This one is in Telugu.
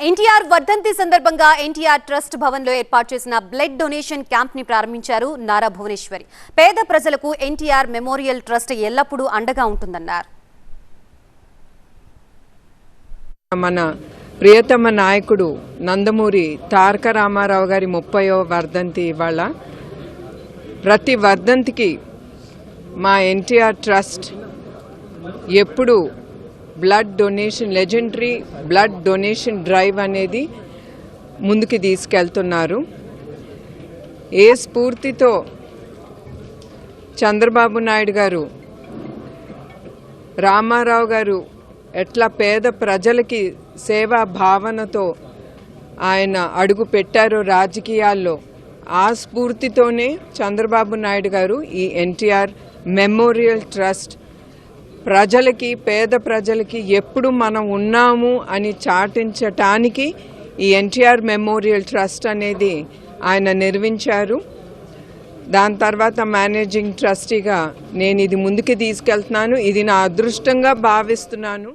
ఎన్టీఆర్ వర్ధంతి సందర్భంగా ఎన్టీఆర్ ట్రస్ట్ భవన్ లో ఏర్పాటు చేసిన బ్లడ్ డొనేషన్ క్యాంప్ ని ప్రారంభించారు నారా భువనేశ్వరి. పేద ప్రజలకు ఎన్టీఆర్ మెమోరియల్ ట్రస్ట్ ఎల్లప్పుడూ అండగా ఉంటుందన్నారు. మన ప్రియతమ నాయకుడు నందమూరి తారక రామారావు గారి 30వ వర్ధంతి ఇవాళ. ప్రతి వర్ధంతికి మా ఎన్టీఆర్ ట్రస్ట్ ఎప్పుడు blood donation legendary blood donation drive అనేది ముందుకు తీసుకెళ్తున్నారు. ఏ స్ఫూర్తితో చంద్రబాబు నాయుడు గారు రామారావు గారు ఎట్లా పేద ప్రజలకి సేవా భావనతో ఆయన అడుగు పెట్టారో రాజకీయాల్లో, ఆ స్ఫూర్తితోనే చంద్రబాబు నాయుడు గారు ఈ ఎన్టీఆర్ మెమోరియల్ ట్రస్ట్ ప్రజలకి, పేద ప్రజలకి ఎప్పుడు మనం ఉన్నాము అని చాటించటానికి ఈ ఎన్టీఆర్ మెమోరియల్ ట్రస్ట్ అనేది ఆయన నిర్మించారు. దాని తర్వాత మేనేజింగ్ ట్రస్టీగా నేను ఇది ముందుకు తీసుకెళ్తున్నాను. ఇది నా అదృష్టంగా భావిస్తున్నాను.